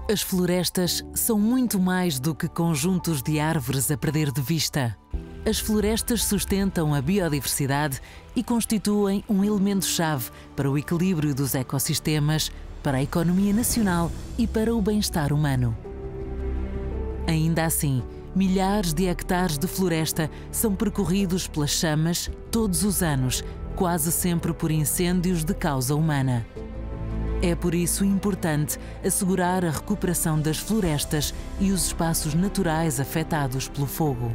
As florestas são muito mais do que conjuntos de árvores a perder de vista. As florestas sustentam a biodiversidade e constituem um elemento-chave para o equilíbrio dos ecossistemas, para a economia nacional e para o bem-estar humano. Ainda assim, milhares de hectares de floresta são percorridos pelas chamas todos os anos, quase sempre por incêndios de causa humana. É por isso importante assegurar a recuperação das florestas e os espaços naturais afetados pelo fogo.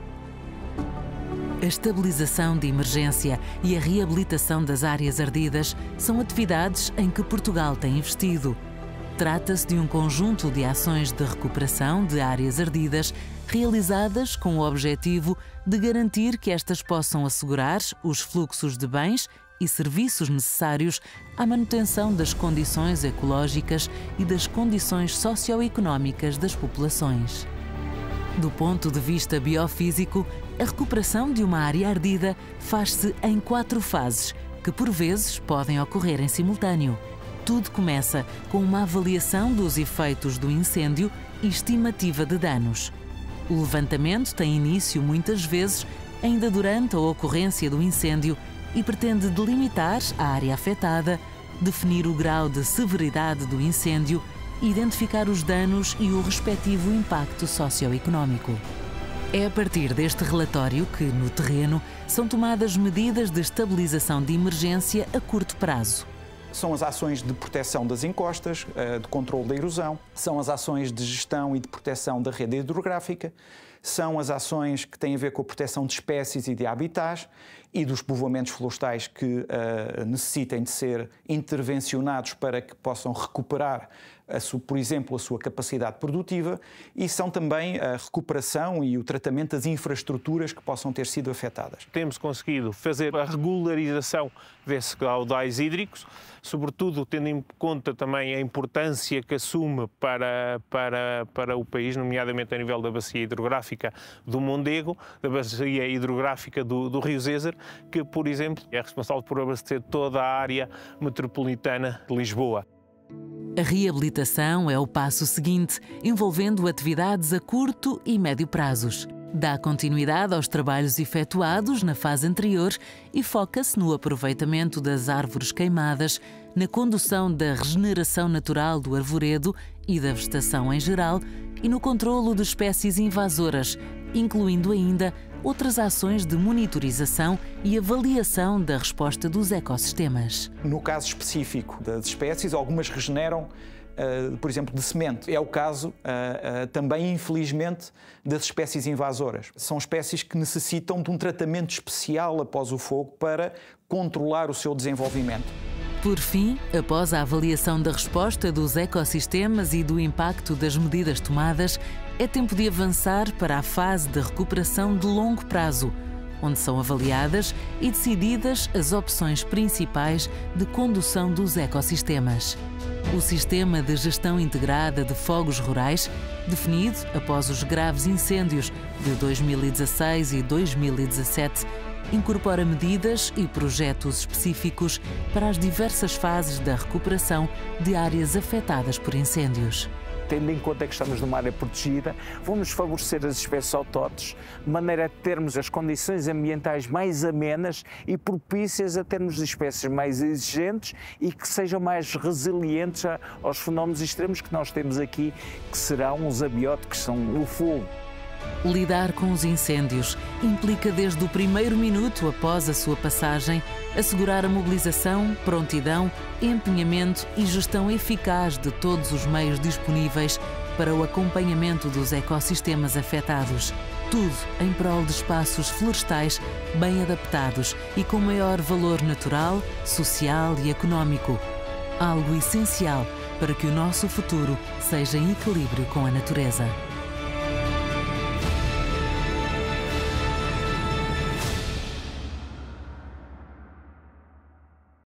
A estabilização de emergência e a reabilitação das áreas ardidas são atividades em que Portugal tem investido. Trata-se de um conjunto de ações de recuperação de áreas ardidas realizadas com o objetivo de garantir que estas possam assegurar os fluxos de bens e serviços necessários à manutenção das condições ecológicas e das condições socioeconómicas das populações. Do ponto de vista biofísico, a recuperação de uma área ardida faz-se em 4 fases, que por vezes podem ocorrer em simultâneo. Tudo começa com uma avaliação dos efeitos do incêndio e estimativa de danos. O levantamento tem início muitas vezes ainda durante a ocorrência do incêndio e pretende delimitar a área afetada, definir o grau de severidade do incêndio, identificar os danos e o respectivo impacto socioeconómico. É a partir deste relatório que, no terreno, são tomadas medidas de estabilização de emergência a curto prazo. São as ações de proteção das encostas, de controle da erosão, são as ações de gestão e de proteção da rede hidrográfica, são as ações que têm a ver com a proteção de espécies e de habitats e dos povoamentos florestais que necessitem de ser intervencionados para que possam recuperar, por exemplo, a sua capacidade produtiva, e são também a recuperação e o tratamento das infraestruturas que possam ter sido afetadas. Temos conseguido fazer a regularização desses caudais hídricos, sobretudo tendo em conta também a importância que assume para o país, nomeadamente a nível da bacia hidrográfica do Mondego, da bacia hidrográfica do Rio Zezer, que, por exemplo, é responsável por abastecer toda a área metropolitana de Lisboa. A reabilitação é o passo seguinte, envolvendo atividades a curto e médio prazos. Dá continuidade aos trabalhos efetuados na fase anterior e foca-se no aproveitamento das árvores queimadas, na condução da regeneração natural do arvoredo e da vegetação em geral e no controlo de espécies invasoras, incluindo ainda outras ações de monitorização e avaliação da resposta dos ecossistemas. No caso específico das espécies, algumas regeneram, por exemplo, de semente. É o caso, também, infelizmente, das espécies invasoras. São espécies que necessitam de um tratamento especial após o fogo para controlar o seu desenvolvimento. Por fim, após a avaliação da resposta dos ecossistemas e do impacto das medidas tomadas, é tempo de avançar para a fase de recuperação de longo prazo, onde são avaliadas e decididas as opções principais de condução dos ecossistemas. O Sistema de Gestão Integrada de Fogos Rurais, definido após os graves incêndios de 2016 e 2017, incorpora medidas e projetos específicos para as diversas fases da recuperação de áreas afetadas por incêndios. Tendo em conta que estamos numa área protegida, vamos favorecer as espécies autóctones, de maneira a termos as condições ambientais mais amenas e propícias a termos espécies mais exigentes e que sejam mais resilientes aos fenómenos extremos que nós temos aqui, que serão os abióticos, que são o fogo. Lidar com os incêndios implica, desde o primeiro minuto após a sua passagem, assegurar a mobilização, prontidão, empenhamento e gestão eficaz de todos os meios disponíveis para o acompanhamento dos ecossistemas afetados. Tudo em prol de espaços florestais bem adaptados e com maior valor natural, social e económico. Algo essencial para que o nosso futuro seja em equilíbrio com a natureza.